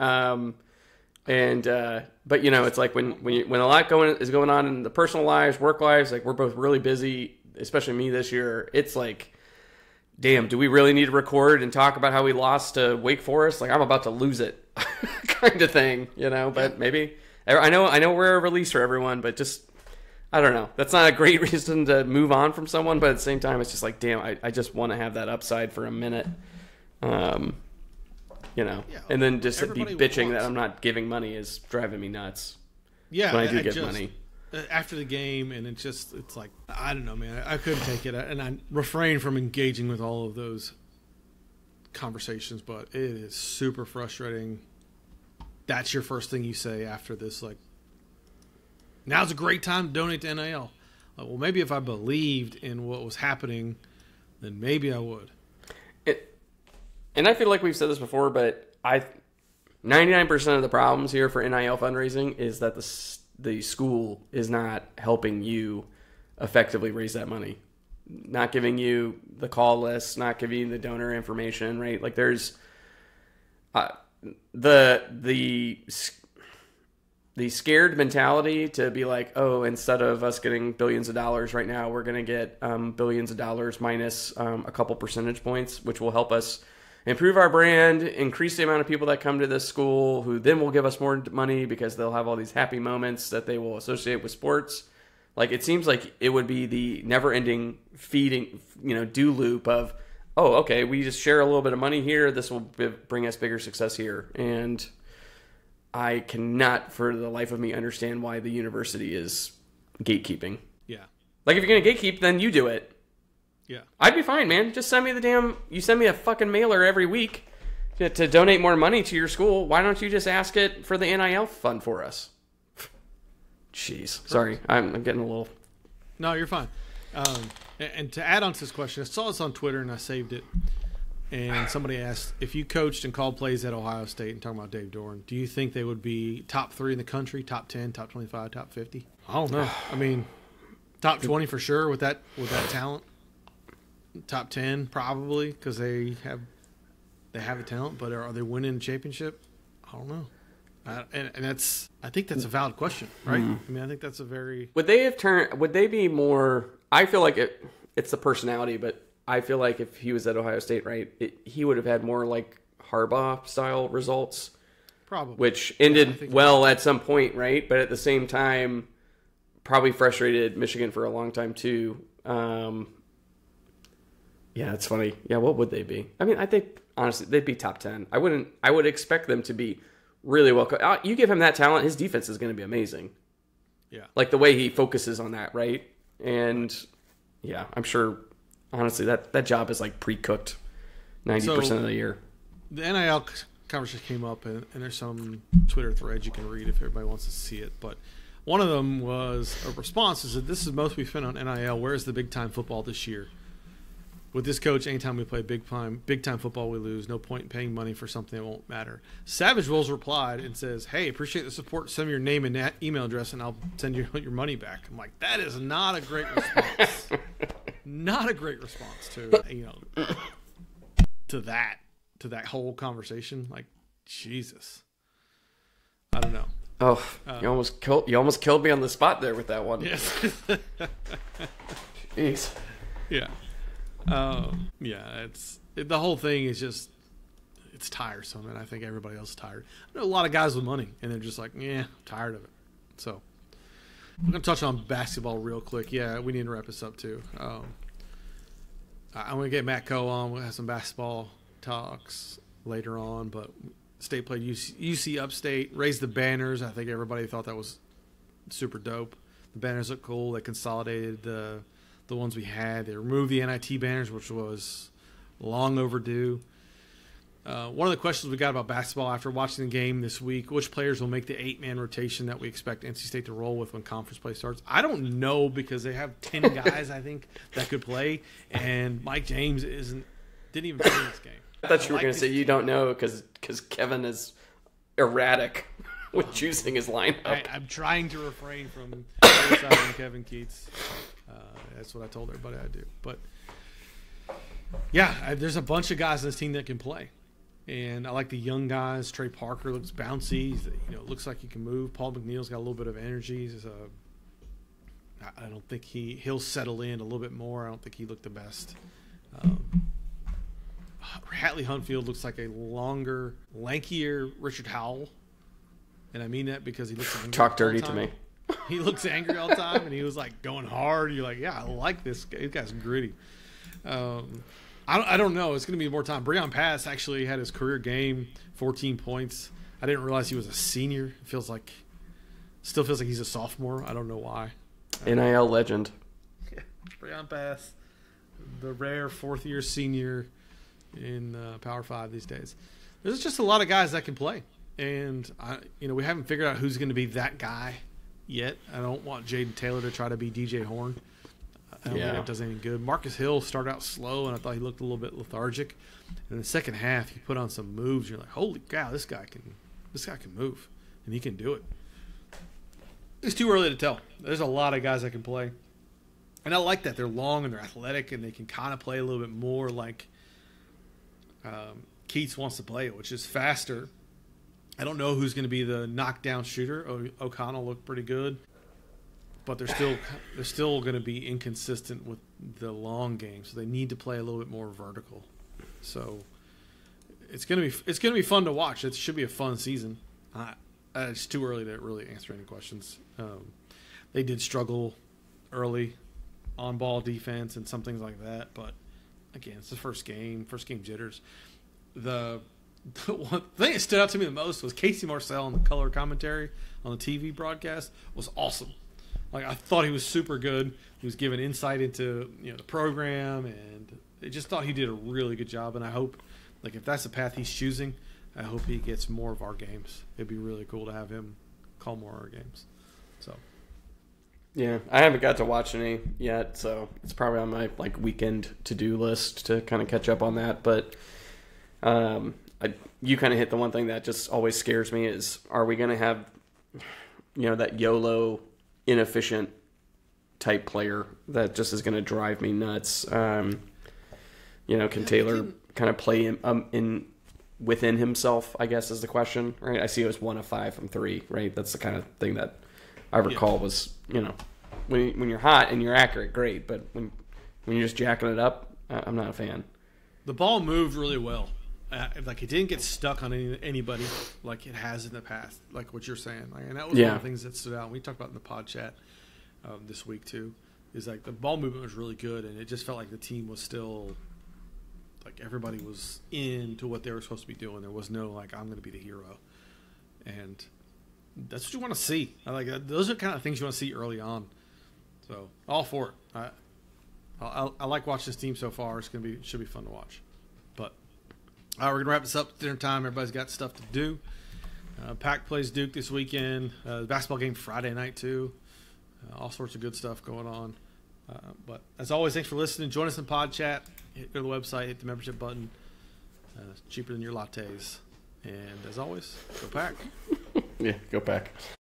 But you know, it's like when a lot is going on in the personal lives, work lives, like we're both really busy, especially me this year. It's like, damn, do we really need to record and talk about how we lost to Wake Forest? Like I'm about to lose it, kind of thing, you know. But maybe I know we're a release for everyone, but just I don't know. That's not a great reason to move on from someone, but at the same time, it's just like, damn, I just want to have that upside for a minute. You know, and then just be bitching that I'm not giving money is driving me nuts. Yeah, when I do give money after the game, and it's like I don't know, man. I couldn't take it, and I refrain from engaging with all of those conversations. But it is super frustrating. That's your first thing you say after this, like, now's a great time to donate to NIL. Like, well, maybe if I believed in what was happening, then maybe I would. And I feel like we've said this before, but 99% of the problems here for NIL fundraising is that the school is not helping you effectively raise that money, not giving you the call list, not giving you the donor information, right? Like there's the scared mentality to be like, oh, instead of us getting billions of dollars right now, we're going to get billions of dollars minus a couple percentage points, which will help us improve our brand, increase the amount of people that come to this school, who then will give us more money because they'll have all these happy moments that they will associate with sports. Like it seems like it would be the never-ending feeding, do loop of, oh, okay, we just share a little bit of money here. This will bring us bigger success here. And I cannot for the life of me understand why the university is gatekeeping. Yeah. Like if you're going to gatekeep, then you do it. Yeah. I'd be fine, man. Just send me you send me a fucking mailer every week to donate more money to your school. Why don't you just ask it for the NIL fund for us? Jeez. Sorry. I'm getting a little... No, you're fine. And to add on to this question, I saw this on Twitter and I saved it. And somebody asked, if you coached and called plays at Ohio State, and talking about Dave Doran, do you think they would be top 3 in the country, top 10, top 25, top 50? I don't know. I mean, top 20 for sure with that talent. Top 10 probably because they have the talent, but are they winning a championship? I don't know. And I think that's a valid question, right? I mean, I think that's a very... Would they be more... I feel like it's the personality, but I feel like if he was at Ohio State, right, he would have had more like Harbaugh-style results. Probably. Which ended well at some point, right? But at the same time, probably frustrated Michigan for a long time, too. Yeah, it's funny. Yeah, what would they be? I mean, I think, honestly, they'd be top 10. I would expect them to be really well. You give him that talent, his defense is going to be amazing. Yeah. Like the way he focuses on that, right? And, yeah, I'm sure, honestly, that job is like pre-cooked 90% of the year. The NIL conversation came up, and there's some Twitter threads you can read if everybody wants to see it. But one of them was a response is that this is most we spent on NIL. Where's the big-time football this year? with this coach, anytime we play big time football, we lose. No point in paying money for something that won't matter. Savage Wolves replied and says, "Hey, appreciate the support. Send me your name and email address, and I'll send you your money back." I'm like, that is not a great response. Not a great response to that whole conversation. Like, Jesus, I don't know. Oh, you almost killed me on the spot there with that one. Yes. Jeez. Yeah. It's the whole thing is just, it's tiresome, and I think everybody else is tired. I know a lot of guys with money, and they're just like, I'm tired of it. So I'm gonna touch on basketball real quick. Yeah, we need to wrap this up too. I'm gonna get Matt Coe on. We'll have some basketball talks later on, but State played UC Upstate, raised the banners. I think everybody thought that was super dope. The banners look cool. They consolidated the ones we had. They removed the NIT banners, which was long overdue. One of the questions we got about basketball after watching the game this week, which players will make the 8-man rotation that we expect NC State to roll with when conference play starts? I don't know, because they have 10 guys, I think, that could play, and Mike James didn't even play this game. I thought you were going to say you don't know because Kevin is erratic with choosing his lineup. I'm trying to refrain from criticizing Kevin Keats. That's what I told everybody I do. But, yeah, there's a bunch of guys on this team that can play. And I like the young guys. Trey Parker looks bouncy. Looks like he can move. Paul McNeil's got a little bit of energy. I don't think he'll settle in a little bit more. I don't think he looked the best. Hatley Huntfield looks like a longer, lankier Richard Howell. And I mean that because he looks angry. Talk dirty to me. He looks angry all the time, and he was like going hard. You're like, yeah, I like this guy. This guy's gritty. I don't know. It's going to be more time. Breon Pass actually had his career game, 14 points. I didn't realize he was a senior. It still feels like he's a sophomore. I don't know why. NIL legend. Yeah, Breon Pass, the rare fourth-year senior in Power 5 these days. There's just a lot of guys that can play, and we haven't figured out who's going to be that guy yet. I don't want Jaden Taylor to try to be DJ Horn. I don't think that does any good. Marcus Hill started out slow, and I thought he looked a little bit lethargic. In the second half, he put on some moves. You're like, holy cow, this guy can move, and he can do it. It's too early to tell. There's a lot of guys that can play, and I like that they're long and they're athletic, and they can kind of play a little bit more like Keats wants to play it, which is faster. I don't know who's going to be the knockdown shooter. O'Connell looked pretty good, but they're still going to be inconsistent with the long game, so they need to play a little bit more vertical. So it's going to be fun to watch. It should be a fun season. It's too early to really answer any questions. They did struggle early on ball defense and some things like that, but again, it's the first game jitters. The one thing that stood out to me the most was Casey Marcel in the color commentary on the TV broadcast was awesome. Like, I thought he was super good. He was giving insight into the program, and I just thought he did a really good job. And I hope, if that's the path he's choosing, I hope he gets more of our games. It'd be really cool to have him call more of our games. So, yeah, I haven't got to watch any yet, so it's probably on my weekend to-do list to kind of catch up on that. But you kind of hit the one thing that just always scares me is, are we going to have that YOLO inefficient type player that just is going to drive me nuts? Can Taylor kind of play in within himself, I guess, is the question, right? I see it was 1 of 5 from 3, right? That's the kind of thing that I recall was, when you're hot and you're accurate, great, but when you're just jacking it up, I'm not a fan. The ball moved really well. It didn't get stuck on anybody like it has in the past, like what you're saying. And that was one of the things that stood out. We talked about in the pod chat this week too. Is the ball movement was really good, and it just felt like the team was still everybody was into what they were supposed to be doing. There was no I'm going to be the hero, and that's what you want to see. Those are the kind of things you want to see early on. So all for it. I like watching this team so far. It should be fun to watch. But we're going to wrap this up. Dinner time. Everybody's got stuff to do. Pac plays Duke this weekend. The basketball game Friday night too. All sorts of good stuff going on. But as always, thanks for listening. Join us in Pod Chat. Go to the website, hit the membership button. It's cheaper than your lattes. And as always, go Pack. Yeah, go Pack.